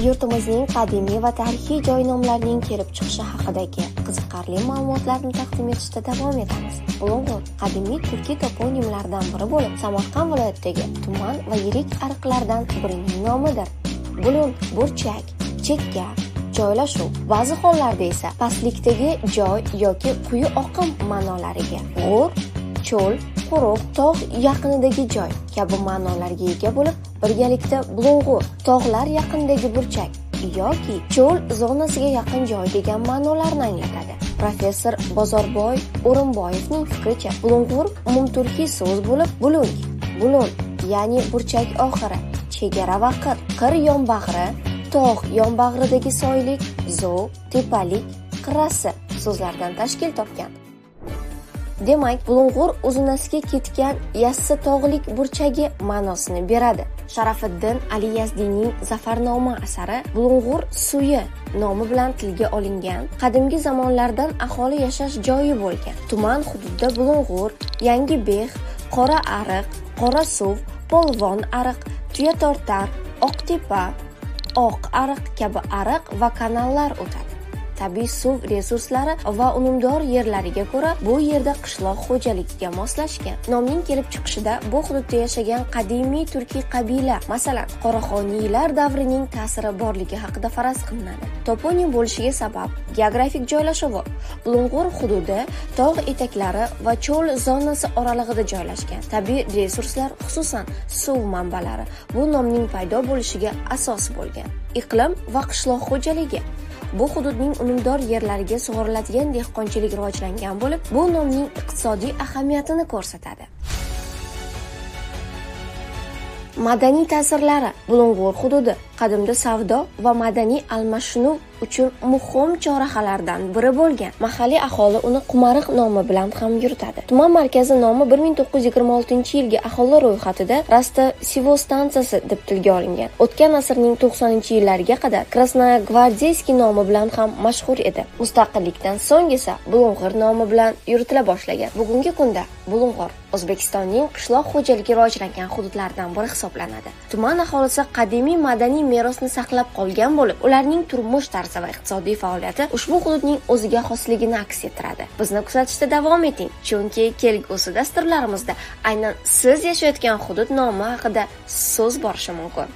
yurtimizning qadimiy va tarixiy joy nomlarining kelib chiqishi haqidagi qiziqarli ma'lumotlarni taqdim etishda davom etamiz. Bulung'ur qadimiy turkiy toponimlardan biri bo'lib, Samarqand viloyatidagi tuman va yirik ariqlardan birining nomidir. Bulun, burchak, chekka, joylashuv, ba'zi hollarda esa pastlikdagi joy yoki quyi oqim ma'nolariga, g'or, cho'l, quruq, tog' yaqinidagi joy kabi ma'nolarga ega bo'lib, birgalikda bulung'ur, tog'lar yaqinidagi burchak yoki cho'l zonasiga yaqin joy degan ma'nolarni anglatadi. Professor Bozorboy O'rinboyevning fikricha, bulung'ur umumturkiy so'z bo'lib, bulun, ya'ni burchak oxiri, chegara va qir yonbag'ri, tog' yonbag'ridagi soylik, zov, tepalik, qirrasi so'zlardan tashkil topgan. Demak, bulung'ur uzunasiga ketgan yassi tog'lik burchagi ma'nosini beradi. Sharafiddin Ali Yazdiyning Zafarnoma asari bulung'ur suyi nomi bilan tilga olingan qadimgi zamonlardan aholi yashash joyi bo'lgan. Tuman hududida bulung'ur, Yangi Bex, Qora Ariq, Qora Suv, Polvon ariq, Tuya tortar, Oqtepa, Oq ariq kabi ariq va kanallar o'tadi. Tabiiy suv resurslari va unumdor yerlariga ko'ra bu yerda qishloq xo'jaligiga moslashgan. Nomning kelib chiqishida bu hududda yashagan qadimiy turkiy qabila, masalan, Qoraxoniylar davrining ta'siri borligi haqida faraz qilinadi. Toponim bo'lishiga sabab geografik joylashuvi. Bulung'ur hududi tog' etaklari va cho'l zonasi oralig'ida joylashgan. Tabiiy resurslar, xususan suv manbalari bu nomning paydo bo'lishiga asos bo'lgan. Iqlim va qishloq xo'jaligi. Bu hududning unumdor yerlariga sug'oriladigan dehqonchilik rivojlangan bo'lib, bu nomning iqtisodiy ahamiyatini ko'rsatadi. Madaniy ta'sirlari. Bulung'ur hududi qadimda savdo va madaniy almashinuv uchun muhim chorrahalardan biri bo'lgan. Mahalliy aholi uni Qumariq nomi bilan ham yuritadi. Tuman markazi nomi 1926-yilgi aholi ro'yxatida Rasta-Sivo stansiyasi deb tilga olingan. O'tgan asrning 90-yillariga qadar Krasnogvardeyskiy nomi bilan ham mashhur edi. Mustaqillikdan so'ng esa Bulung'ur nomi bilan yuritila boshlagan. Bugungi kunda Bulung'ur O'zbekistonning qishloq xo'jaligi rivojlangan hududlaridan biri hisoblanadi. Tuman aholisi qadimiy madaniy merosni saqlab qolgan bo'lib, ularning turmush tarzi va iqtisodiy faoliyati ushbu hududning o'ziga xosligini aks ettiradi. Bizni kuzatishda davom eting, chunki kelgusi dasturlarimizda aynan siz yashayotgan hudud nomi haqida so'z borishi mumkin.